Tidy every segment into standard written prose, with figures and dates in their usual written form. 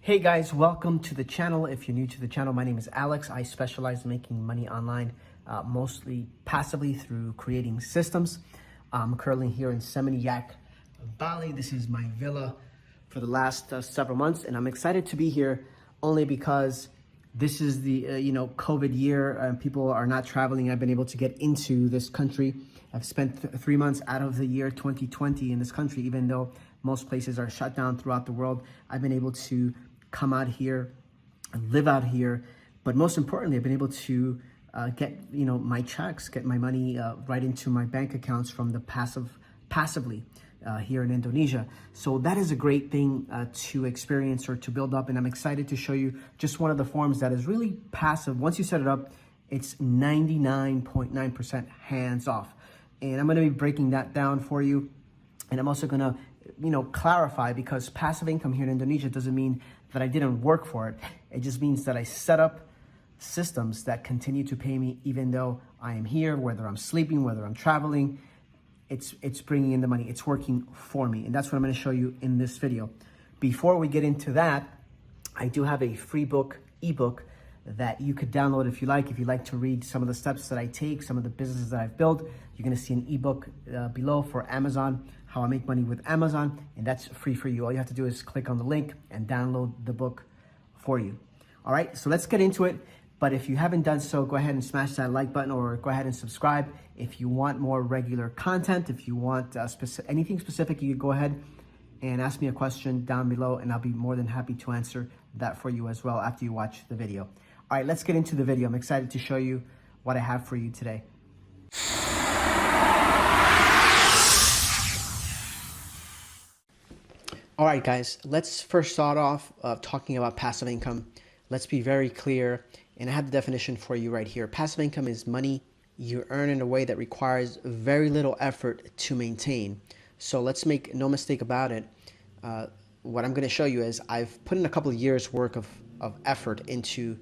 Hey guys, welcome to the channel. If you're new to the channel, my name is Alex. I specialize in making money online, mostly passively through creating systems. I'm currently here in Seminyak, Bali. This is my villa for the last several months, and I'm excited to be here only because this is the COVID year and people are not traveling. I've been able to get into this country. I've spent 3 months out of the year 2020 in this country, even though most places are shut down throughout the world. I've been able to come out here and live out here, but most importantly, I've been able to get my checks, get my money right into my bank accounts from the passively here in Indonesia. So that is a great thing to experience or to build up, and I'm excited to show you just one of the forms that is really passive. Once you set it up, it's 99.9% hands off, and I'm going to be breaking that down for you. And I'm also going to clarify, because passive income here in Indonesia doesn't mean that I didn't work for it. It just means that I set up systems that continue to pay me even though I am here, whether I'm sleeping, whether I'm traveling. It's bringing in the money. It's working for me. And that's what I'm going to show you in this video. Before we get into that, I do have a free ebook that you could download if you like. If you like to read some of the steps that I take, some of the businesses that I've built, you're going to see an ebook below for Amazon, how I make money with Amazon, and that's free for you. All you have to do is click on the link and download the book for you. All right, so let's get into it. But if you haven't done so, go ahead and smash that like button or go ahead and subscribe. If you want more regular content, if you want anything specific, you can go ahead and ask me a question down below, and I'll be more than happy to answer that for you as well after you watch the video. All right, let's get into the video. I'm excited to show you what I have for you today. All right, guys, let's first start off talking about passive income. Let's be very clear, and I have the definition for you right here. Passive income is money you earn in a way that requires very little effort to maintain. So let's make no mistake about it. What I'm going to show you is I've put in a couple of years' work of effort into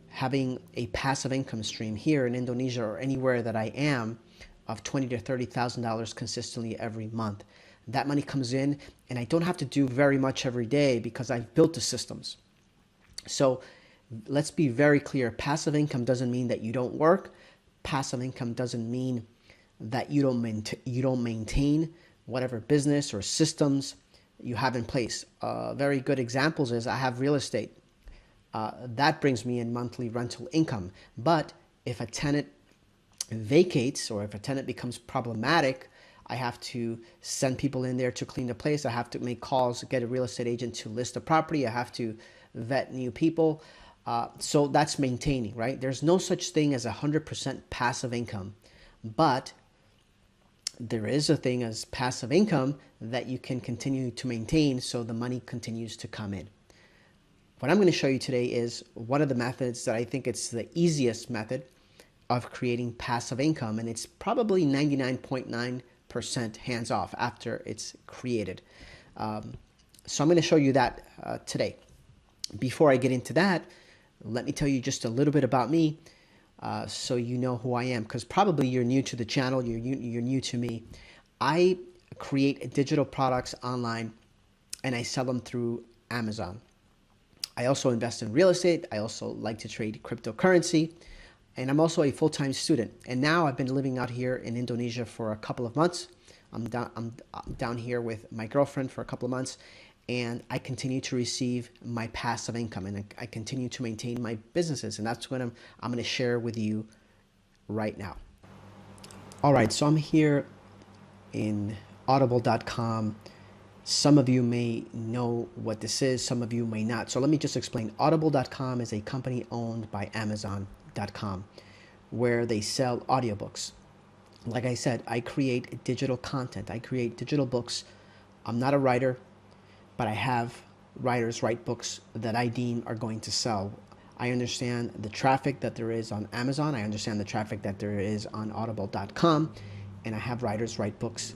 having a passive income stream here in Indonesia or anywhere that I am of $20,000 to $30,000 consistently every month. That money comes in, and I don't have to do very much every day because I've built the systems. So let's be very clear. Passive income doesn't mean that you don't work. Passive income doesn't mean that you don't maintain whatever business or systems you have in place. Very good examples is I have real estate. That brings me in monthly rental income. But if a tenant vacates or if a tenant becomes problematic, I have to send people in there to clean the place. I have to make calls, get a real estate agent to list the property. I have to vet new people. So that's maintaining, right? There's no such thing as 100% passive income, but there is a thing as passive income that you can continue to maintain so the money continues to come in. What I'm going to show you today is one of the methods that I think it's the easiest method of creating passive income, and it's probably 99.9% hands off after it's created. So I'm going to show you that today. Before I get into that, let me tell you just a little bit about me so you know who I am, because probably you're new to the channel, you're new to me. I create digital products online and I sell them through Amazon. I also invest in real estate. I also like to trade cryptocurrency, and I'm also a full-time student. And now I've been living out here in Indonesia for a couple of months. I'm down here with my girlfriend for a couple of months, and I continue to receive my passive income, and I continue to maintain my businesses, and that's what I'm going to share with you right now. All right, so I'm here in Audible.com. Some of you may know what this is, some of you may not. So let me just explain. Audible.com is a company owned by Amazon.com where they sell audiobooks. Like I said, I create digital content. I create digital books. I'm not a writer, but I have writers write books that I deem are going to sell. I understand the traffic that there is on Amazon. I understand the traffic that there is on Audible.com, and I have writers write books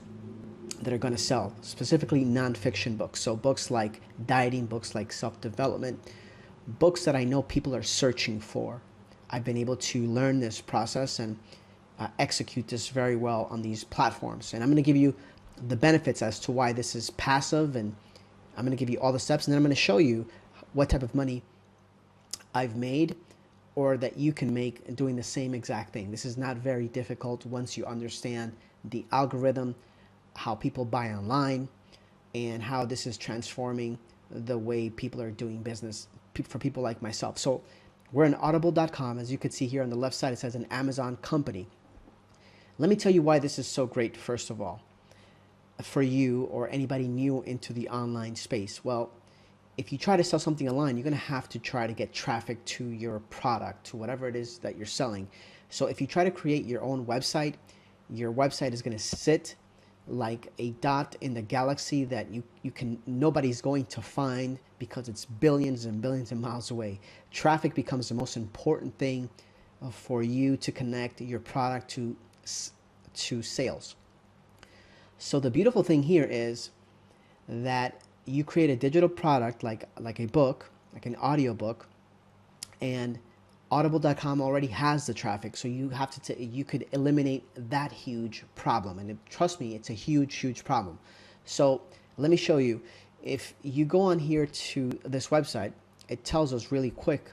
that are going to sell, specifically nonfiction books. So books like dieting, books like self-development, books that I know people are searching for. I've been able to learn this process and execute this very well on these platforms. And I'm going to give you the benefits as to why this is passive, and I'm going to give you all the steps, and then I'm going to show you what type of money I've made or that you can make doing the same exact thing. This is not very difficult once you understand the algorithm, how people buy online, and how this is transforming the way people are doing business for people like myself. So we're in audible.com. As you can see here on the left side, it says an Amazon company. Let me tell you why this is so great, first of all, for you or anybody new into the online space. Well, if you try to sell something online, you're going to have to try to get traffic to your product, to whatever it is that you're selling. So if you try to create your own website, your website is going to sit like a dot in the galaxy that nobody's going to find because it's billions and billions of miles away. Traffic becomes the most important thing for you to connect your product to sales. So the beautiful thing here is that you create a digital product like a book, like an audio book, and Audible.com already has the traffic, so you have to you could eliminate that huge problem. And trust me, it's a huge problem. So let me show you. If you go on here to this website, it tells us really quick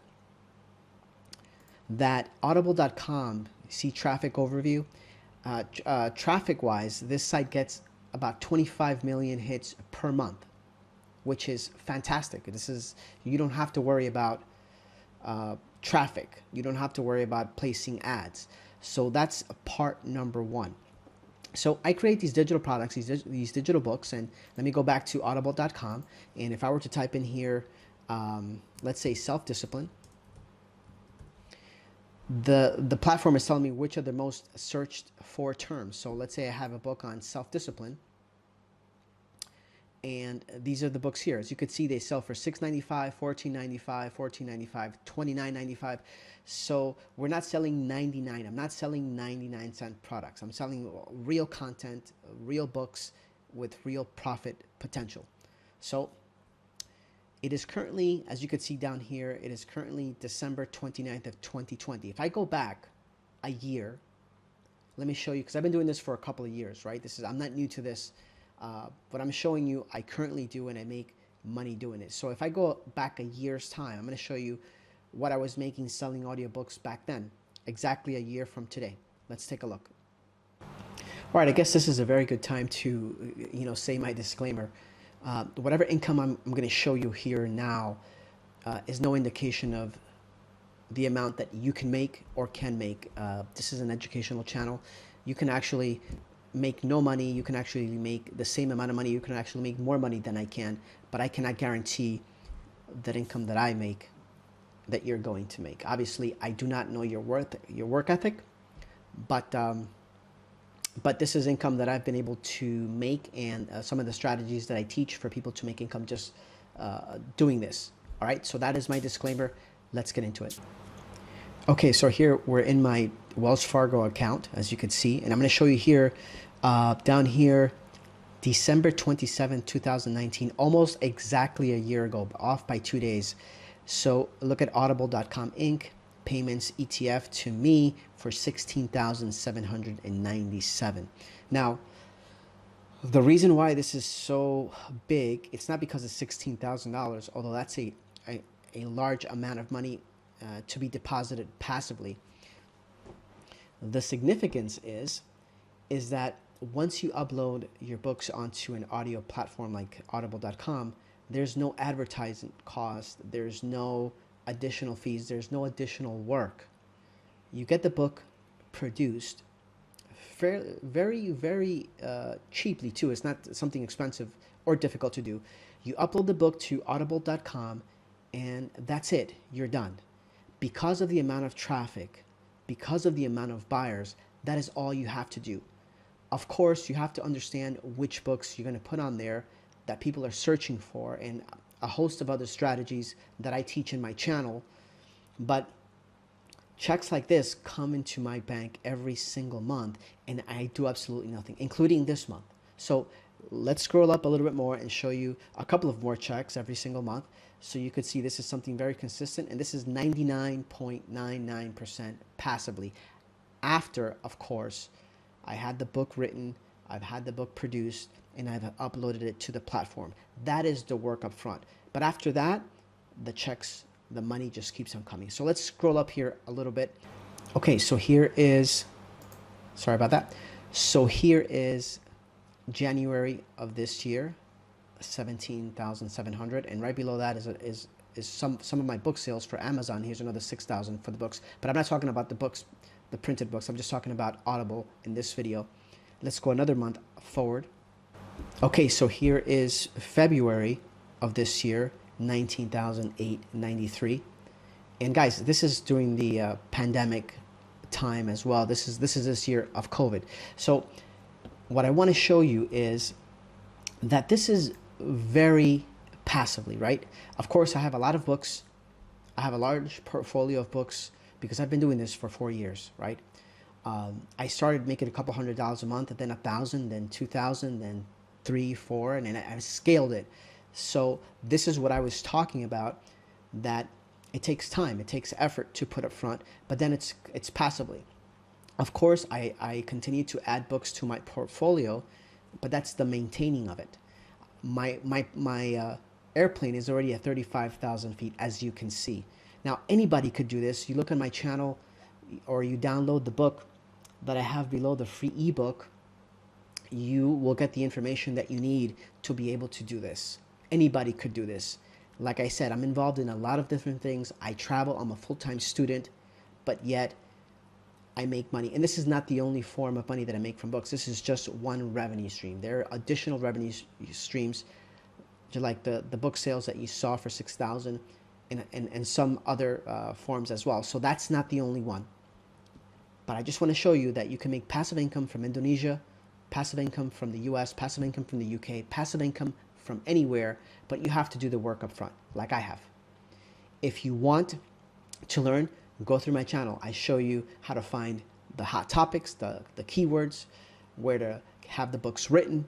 that Audible.com, see traffic overview, traffic-wise, this site gets about 25 million hits per month, which is fantastic. You don't have to worry about traffic. You don't have to worry about placing ads. So that's part number one. So I create these digital products, these digital books, and let me go back to audible.com. And if I were to type in here, let's say self-discipline, the platform is telling me which are the most searched for terms. So let's say I have a book on self-discipline, and these are the books here. As you can see, they sell for $6.95, $14.95, $14.95, $29.95. So we're not selling 99. I'm not selling 99-cent products. I'm selling real content, real books with real profit potential. So it is currently, as you can see down here, it is currently December 29th of 2020. If I go back a year, let me show you, because I've been doing this for a couple of years, right? I'm not new to this. But I'm showing you I currently do, and I make money doing it. So if I go back a year's time, I'm going to show you what I was making selling audiobooks back then, exactly a year from today. Let's take a look. All right, I guess this is a very good time to say my disclaimer. Whatever income I'm going to show you here now is no indication of the amount that you can make or can make. This is an educational channel. You can actually make no money. You can actually make the same amount of money. You can actually make more money than I can, but I cannot guarantee that income that I make that you're going to make. Obviously, I do not know your work ethic, but this is income that I've been able to make, and some of the strategies that I teach for people to make income just doing this. All right, so that is my disclaimer. Let's get into it. Okay, so here we're in my Wells Fargo account, as you can see, and I'm going to show you here, down here, December 27, 2019, almost exactly a year ago, off by 2 days. So look at Audible.com Inc. Payments ETF to me for $16,797. Now, the reason why this is so big, it's not because it's $16,000, although that's a large amount of money to be deposited passively. The significance is that once you upload your books onto an audio platform like audible.com, there's no advertising cost, there's no additional fees, there's no additional work. You get the book produced very cheaply too. It's not something expensive or difficult to do. You upload the book to audible.com and that's it, you're done. Because of the amount of traffic, because of the amount of buyers, that is all you have to do. Of course, you have to understand which books you're going to put on there that people are searching for, and a host of other strategies that I teach in my channel. But checks like this come into my bank every single month, and I do absolutely nothing, including this month. So let's scroll up a little bit more and show you a couple of more checks every single month. So you could see this is something very consistent, and this is 99.99% passively. After, of course, I had the book written, I've had the book produced, and I've uploaded it to the platform. That is the work up front. But after that, the checks, the money just keeps on coming. So let's scroll up here a little bit. Okay, so here is, sorry about that. So here is January of this year, 17,700, and right below that is some of my book sales for Amazon. Here's another 6,000 for the books, but I'm not talking about the books, the printed books. I'm just talking about Audible in this video. Let's go another month forward. Okay, so here is February of this year, 19,893. And guys, this is during the pandemic time as well. This is this year of COVID. So what I want to show you is that this is very passively, right? Of course, I have a lot of books. I have a large portfolio of books because I've been doing this for 4 years, right? I started making a couple $100s a month, and then 1,000, then 2,000, then 3, 4, and then I've scaled it. So this is what I was talking about, that it takes time, it takes effort to put up front, but then it's passively. Of course, I continue to add books to my portfolio, but that's the maintaining of it. My airplane is already at 35,000 feet, as you can see. Now, anybody could do this. You look on my channel, or you download the book that I have below, the free ebook, you will get the information that you need to be able to do this. Anybody could do this. Like I said, I'm involved in a lot of different things. I travel, I'm a full-time student, but yet I make money. And this is not the only form of money that I make from books. This is just one revenue stream. There are additional revenue streams, just like the book sales that you saw for 6,000, and some other forms as well. So that's not the only one. But I just want to show you that you can make passive income from Indonesia, passive income from the US, passive income from the UK, passive income from anywhere, but you have to do the work up front, like I have. If you want to learn, go through my channel. I show you how to find the hot topics, the keywords, where to have the books written,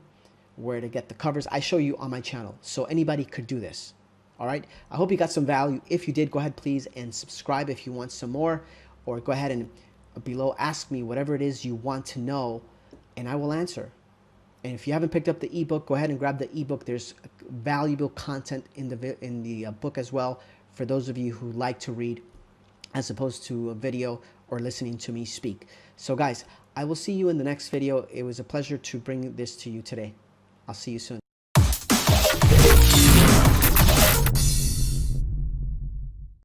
where to get the covers. I show you on my channel. So anybody could do this. All right. I hope you got some value. If you did, go ahead, please, and subscribe if you want some more, or go ahead and below ask me whatever it is you want to know, and I will answer. And if you haven't picked up the ebook, go ahead and grab the ebook. There's valuable content in the book as well for those of you who like to read as opposed to a video or listening to me speak. So guys, I will see you in the next video. It was a pleasure to bring this to you today. I'll see you soon.